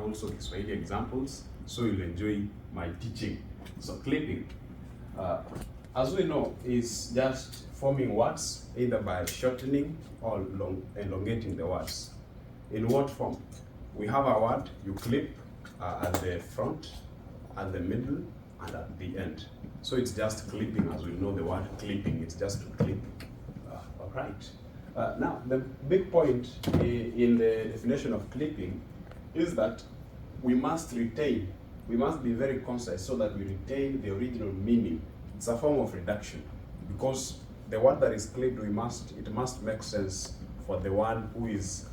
also Kiswahili examples, so you'll enjoy my teaching. So clipping, as we know, is just forming words either by shortening or elongating the words. In what form? We have a word, you clip at the front, at the middle, and at the end. So it's just clipping, as we know the word clipping, it's just to clip. All right. Now, the big point in the definition of clipping is that we must be very concise so that we retain the original meaning. It's a form of reduction, because the word that is clipped, it must make sense for the one who is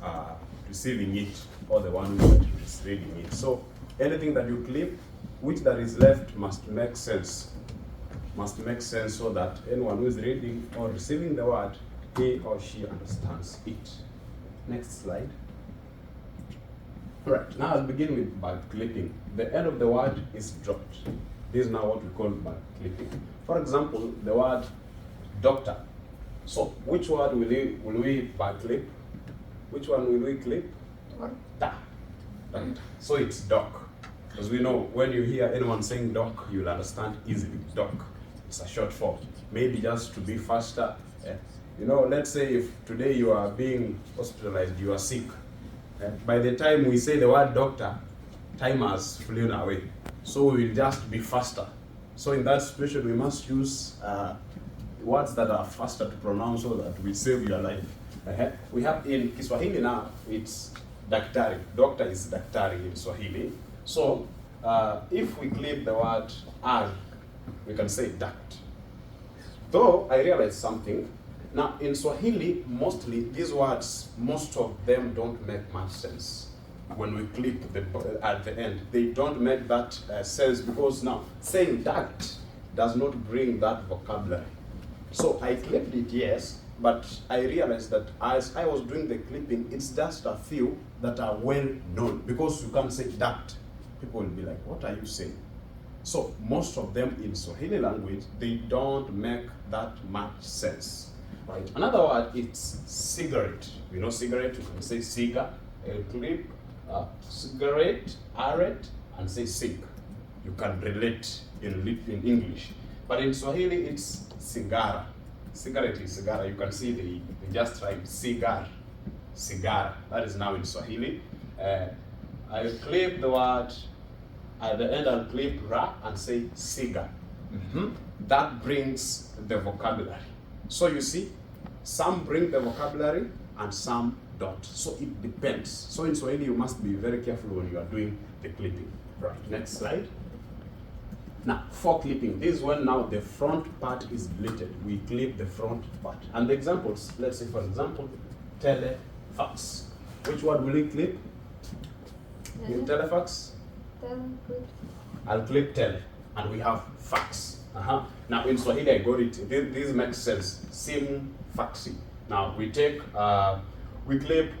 receiving it, or the one who is reading it. So anything that you clip, which that is left must make sense. Must make sense so that anyone who is reading or receiving the word, he or she understands it. Next slide. Right, now I'll begin with bad clipping. The end of the word is dropped. This is now what we call bad clipping. For example, the word doctor. So which word will we bad clip? Which one will we clip? Da. So it's doc. Because we know when you hear anyone saying doc, you'll understand easily. Doc. It's a short form. Maybe just to be faster. You know, let's say if today you are being hospitalized, you are sick. By the time we say the word doctor, time has flown away. So we will just be faster. So in that situation, we must use words that are faster to pronounce so that we save your life. We have in Kiswahili now, it's daktari. Doctor is daktari in Swahili. So if we clip the word R, we can say duct. Though I realized something. Now in Swahili, mostly these words, most of them don't make much sense. When we clip at the end, they don't make that sense, because now saying duct does not bring that vocabulary. So I clipped it, yes, but I realized that as I was doing the clipping, it's just a few that are well known, because you can't say duct. People will be like, what are you saying? So most of them in Swahili language, they don't make that much sense. Right. Another word is cigarette. You know cigarette, you can say cigar, clip, cigarette, arret, and say cig. You can relate in English. But in Swahili, it's cigara. Cigarette is cigara. You can see they just write cigar, cigar. That is now in Swahili. I clip the word, at the end I'll clip ra and say cigar. That brings the vocabulary. So you see, some bring the vocabulary and some don't. So it depends. So in Swahili, you must be very careful when you are doing the clipping. Right, next slide. Now, for clipping, this is when now the front part is deleted. We clip the front part. And the examples, let's say for example, telefax. Which word will you clip? In telefax? I'll clip tele. And we have fax. Now in Swahili I got it. This makes sense. Simu, faxi. Now we take, we clip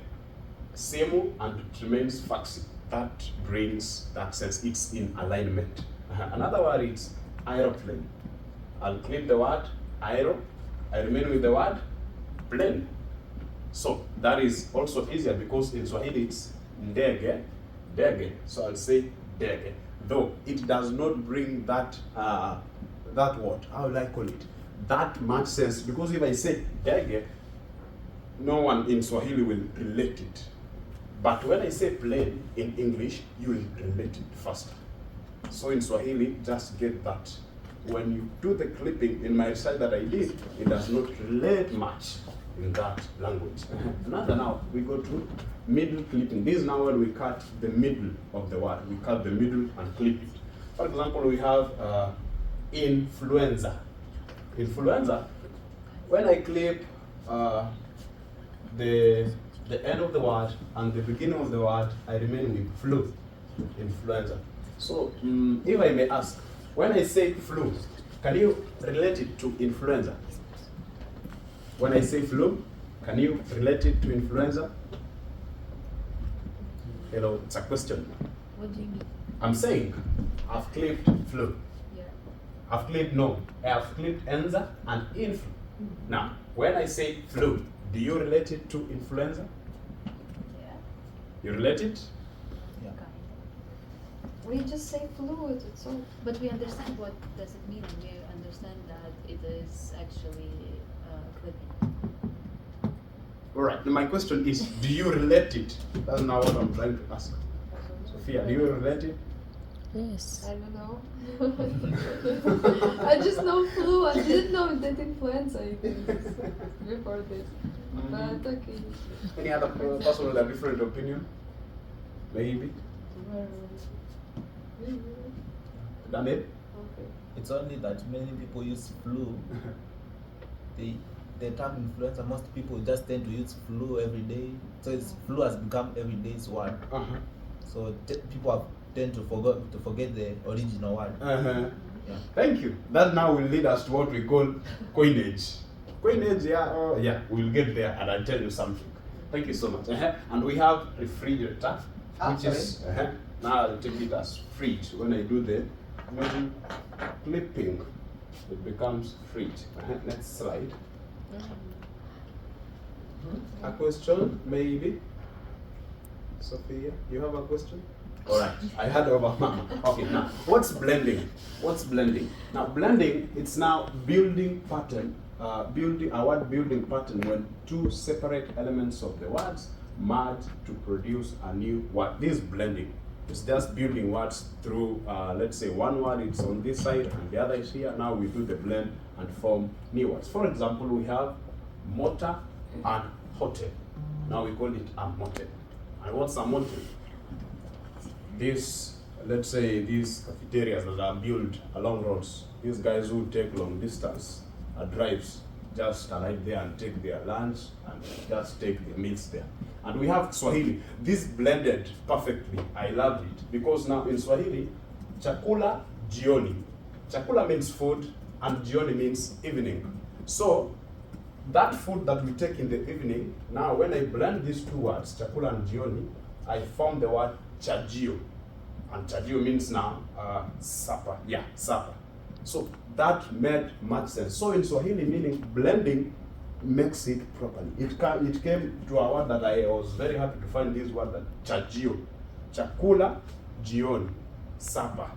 simu and it remains faxi. That brings that sense. It's in alignment. Another word is aeroplane. I'll clip the word aero. I remain with the word plane. So that is also easier, because in Swahili it's ndege, dege. So I'll say dege. Though it does not bring that that word, how will I call it? That much sense, because if I say dege, no one in Swahili will relate it. But when I say plane in English, you will relate it faster. So in Swahili, just get that. When you do the clipping, in my research that I did, it does not relate much in that language. Another now, we go to middle clipping. This is now when we cut the middle of the word. We cut the middle and clip it. For example, we have influenza. Influenza, when I clip the end of the word and the beginning of the word, I remain with flu, influenza. So if I may ask, when I say flu, can you relate it to influenza? When I say flu, can you relate it to influenza? Hello, it's a question. What do you mean? I'm saying I've clipped flu. Yeah. I've clipped I've clipped enza and influ. Now, when I say flu, do you relate it to influenza? Yeah. You relate it? Yeah. We just say fluid, it's all. But we understand what does it mean, and we understand that it is actually clipping. Alright, my question is, do you relate it? That's now what I'm trying to ask. Sophia, do you relate it? Yes. I don't know. I just know flu. I didn't know that influenza exists before this. But okay. Any other person with a different opinion? Maybe? Daniel? Okay. It's only that many people use flu. The term influenza, most people just tend to use flu every day. So flu has become everyday's word. So people tend to forget the original word. Yeah. Thank you. That now will lead us to what we call coinage. Coinage, yeah, we'll get there and I'll tell you something. Thank you so much. And we have refrigerator, which is, now I'll take it as fridge. When I do the clipping, it becomes fridge. Next slide. A question, maybe? Sophia, you have a question? All right, I had over mama. Okay, now, what's blending? What's blending? Now, blending, it's now building pattern, a word building pattern when two separate elements of the words merge to produce a new word. This is blending. It's just building words through, let's say one word is on this side and the other is here. Now we do the blend and form new words. For example, we have motor and hotel. Now we call it a motel. And what's a motel? Let's say these cafeterias that are built along roads, these guys who take long distance drives just arrive there and take their lunch and just take their meals there. And we have Swahili. This blended perfectly. I love it because now in Swahili, chakula jioni. Chakula means food and jioni means evening. So that food that we take in the evening, now when I blend these two words, chakula and jioni, I form the word chajio. And chajio means now supper. Yeah, supper. So that made much sense. So in Swahili, meaning blending makes it properly. It came to a word that I was very happy to find this word, that chajio. Chakula, jioni, supper.